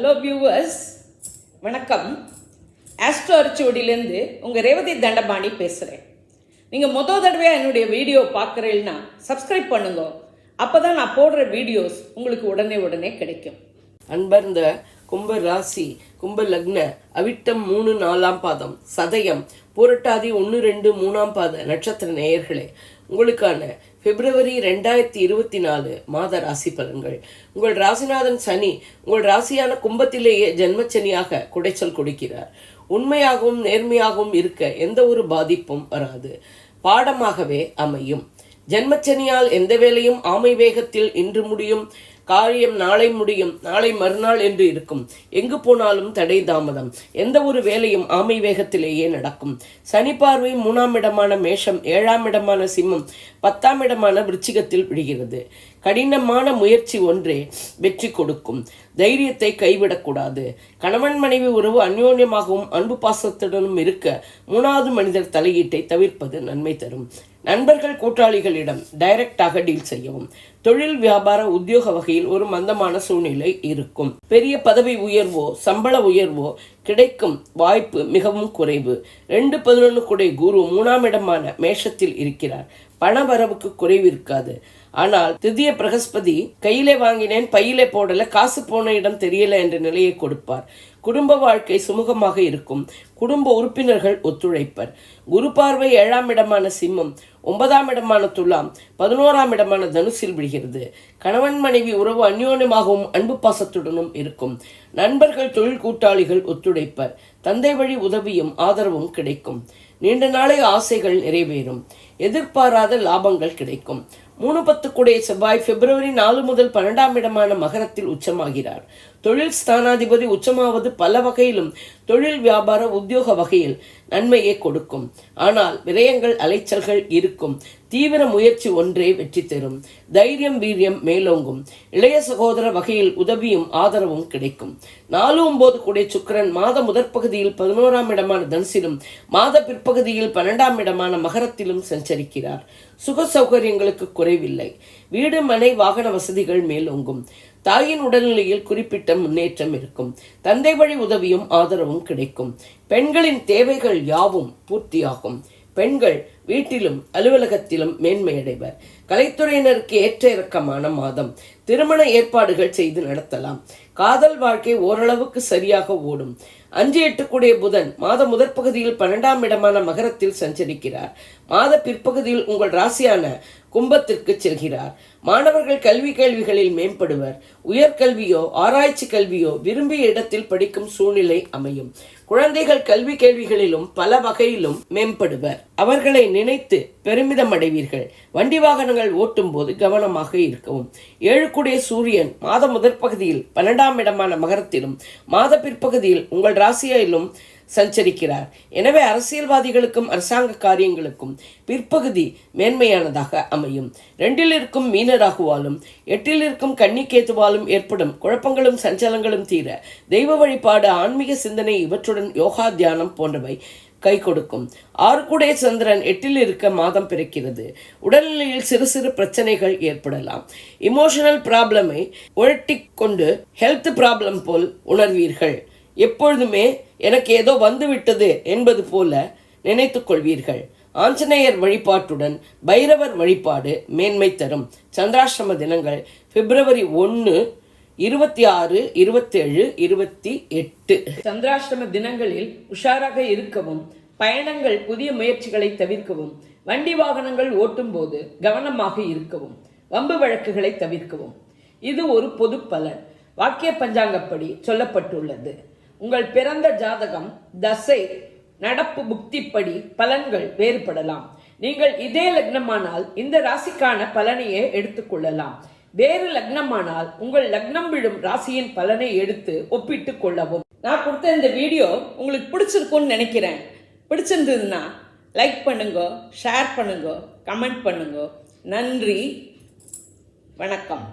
Hello viewers, வணக்கம். Astro அரிச்சுவடியிலேருந்து உங்கள் ரேவதி தண்டபாணி பேசுகிறேன். நீங்கள் தடவையாக என்னுடைய வீடியோ பார்க்குறீங்கன்னா சப்ஸ்கிரைப் பண்ணுங்க. அப்போ தான் நான் போடுற வீடியோஸ் உங்களுக்கு உடனே கிடைக்கும். அன்பர்ந்த கும்ப ராசி, கும்ப லக்ன, அவிட்டம் 3, 4ஆம் பாதம், சதயம், பூரட்டாதி 1, 2, 3ஆம் பாத நட்சத்திர நேயர்களே, உங்களுக்கான பிப்ரவரி 2024 மாத ராசி பலன்கள். உங்கள் ராசிநாதன் சனி உங்கள் ராசியான கும்பத்திலேயே ஜென்மச்சனியாக குடைச்சல் கொடுக்கிறார். உண்மையாகவும் நேர்மையாகவும் இருக்க எந்த ஒரு பாதிப்பும் வராது, பாடமாகவே அமையும். ஜென்மச்சனியால் எந்த வேலையும் ஆமை வேகத்தில் இன்று முடியும், காரியம் நாளை முடியும், நாளை மறுநாள் என்று இருக்கும். எங்கு போனாலும் தடை தாமதம், எந்த ஒரு வேலையும் ஆமை வேகத்திலேயே நடக்கும். சனி பார்வை 3ஆம் இடமான மேஷம், 7ஆம் இடமான சிம்மம், 10ஆம் இடமான விருச்சிகத்தில் விடுகிறது. கடினமான முயற்சி ஒன்றே வெற்றி கொடுக்கும். தைரியத்தை கைவிடக்கூடாது. கணவன் மனைவி உறவு அந்யோன்யமாகவும் அன்பு பாசத்துடனும் இருக்க 3வது மனிதர் தலையீட்டை தவிர்ப்பது நன்மை தரும். நண்பர்கள் கூட்டாளிகளிடம் டைரக்டாக டீல் செய்யவும். தொழில் வியாபார உத்தியோக வகையில் ஒரு மந்தமான சூழ்நிலை இருக்கும். பெரிய பதவி உயர்வோ சம்பள உயர்வோ கிடைக்கும் வாய்ப்பு மிகவும் குறைவு. 2-11 குடை குரு 3ஆம் இடமான மேஷத்தில் இருக்கிறார். பண வரவுக்கு குறைவு இருக்காது. ஆனால் திதிய பிரகஸ்பதி கையிலே வாங்கினேன் பையிலே போடல, காசு போன இடம் தெரியல என்ற நிலையை கொடுப்பார். குடும்ப வாழ்க்கை சுமூகமாக இருக்கும். குடும்ப உறுப்பினர்கள் ஒத்துழைப்பர். குரு பார்வை 7ஆம் இடமான சிம்மம், 9ஆம் இடமான துலாம், 11ஆம் இடமான தனுசில் விடுகிறது. கணவன் மனைவி உறவு அந்யோன்யமாகவும் அன்பு பாசத்துடனும் இருக்கும். நண்பர்கள் தொழில் கூட்டாளிகள் ஒத்துழைப்பர். தந்தை வழி உதவியும் ஆதரவும் கிடைக்கும். நீண்ட நாளைய ஆசைகள் நிறைவேறும். எதிர்பாராத லாபங்கள் கிடைக்கும். 3-10 குடை செவ்வாய் பிப்ரவரி 4 முதல் 12ஆம் இடமான மகரத்தில் உச்சமாகிறார். தொழில் ஸ்தானாதிபதி உச்சமாவது பல வகையிலும் தொழில் வியாபார உத்தியோக வகையில் நன்மையை கொடுக்கும். ஆனால் விரயங்கள் அலைச்சல்கள் இருக்கும். தீவிர முயற்சி ஒன்றே வெற்றி தரும். தைரியம் வீரியம் மேலோங்கும். இளைய சகோதர வகையில் உதவியும் ஆதரவும் கிடைக்கும். 4-9 குடை சுக்கிரன் மாத முதற்பகுதியில் 11ஆம் இடமான தனுசிலும் மாத பிற்பகுதியில் 12ஆம் இடமான மகரத்திலும் சஞ்சரிக்கிறார். சுக சௌகரியங்களுக்கு குறைவில்லை. வீடு மனை வாகன வசதிகள் மேலோங்கும். தாயின் உடல்நிலையில் குறிப்பிட்ட முன்னேற்றம் இருக்கும். தந்தை வழி உதவியும் ஆதரவும் கிடைக்கும். பெண்களின் தேவைகள் யாவும் பூர்த்தியாகும். பெண்கள் வீட்டிலும் அலுவலகத்திலும் மேன்மையடைவர். கலைத்துறையினருக்கு ஏற்ற இறக்கமான மாதம். திருமண ஏற்பாடுகள் செய்து நடத்தலாம். காதல் வாழ்க்கை ஓரளவுக்கு சரியாக ஓடும். 5-8 குடைய புதன் மாத முதற்பகுதியில் 12ஆம் இடமான மகரத்தில் சஞ்சரிக்கிறார். மாத பிற்பகுதியில் உங்கள் ராசியான கும்பத்திற்கு செல்கிறார். மாணவர்கள் கேள்விகளில் மேம்படுவர். உயர்கல்வியோ ஆராய்ச்சி கல்வியோ விரும்பிய இடத்தில் படிக்கும் சூழ்நிலை அமையும். குழந்தைகள் கேள்விகளிலும் பல வகையிலும் மேம்படுவர். அவர்களை நினைத்து பெருமிதம் அடைவீர்கள். வண்டி வாகனங்கள் ஓட்டும் போது கவனமாக இருக்கவும். 7 குடைய சூரியன் மாத முதற்பகுதியில் 12ஆம் இடமான மகரத்திலும் மாத பிற்பகுதியில் உங்கள் ராசியிலும் சஞ்சரிக்கிறார். எனவே அரசியல்வாதிகளுக்கும் அரசாங்க காரியங்களுக்கும் பிற்பகுதி மேன்மையானதாக அமையும். 2இல் இருக்கும் மீனராகுவாலும் 8இல் இருக்கும் கன்னிக்கேதுவாலும் ஏற்படும் குழப்பங்களும் சஞ்சலங்களும் தீர தெய்வ வழிபாடு, ஆன்மீக சிந்தனை இவற்றுடன் யோகா தியானம் போன்றவை கை கொடுக்கும். 6 குடைய சந்திரன் 8இல் இருக்க மாதம் பிறக்கிறது. உடல்நிலையில் சிறு பிரச்சனைகள் ஏற்படலாம். இமோஷனல் ப்ராப்ளமை உழட்டிக் கொண்டு ஹெல்த் ப்ராப்ளம் போல் உணர்வீர்கள். எப்பொழுதுமே எனக்கு ஏதோ வந்துவிட்டது என்பது போல நினைத்து கொள்வீர்கள். ஆஞ்சநேயர் வழிபாட்டுடன் பைரவர் வழிபாடு மேன்மை தரும். சந்திராஷ்டம தினங்கள் பிப்ரவரி 1, 26, 27, 28. சந்திராஷ்டம தினங்களில் உஷாராக இருக்கவும், பயணங்கள் புதிய முயற்சிகளை தவிர்க்கவும், வண்டி வாகனங்கள் ஓட்டும் போது கவனமாக இருக்கவும், வம்பு வழக்குகளை தவிர்க்கவும். இது ஒரு பொது பலன். வாக்கிய பஞ்சாங்கப்படி சொல்லப்பட்டுள்ளது. உங்கள் பிறந்த ஜாதகம், தசை, நடப்பு புக்திப்படி பலன்கள் வேறுபடலாம். நீங்கள் இதே லக்னமானால் இந்த ராசிக்கான பலனையே எடுத்துக்கொள்ளலாம். வேறு லக்னமானால் உங்கள் லக்னம் விழும் ராசியின் பலனை எடுத்து ஒப்பிட்டு கொள்ளவும். நான் கொடுத்த இந்த வீடியோ உங்களுக்கு பிடிச்சிருக்கும்னு நினைக்கிறேன். பிடிச்சிருந்ததுன்னா லைக் பண்ணுங்க, ஷேர் பண்ணுங்க, கமெண்ட் பண்ணுங்க. நன்றி, வணக்கம்.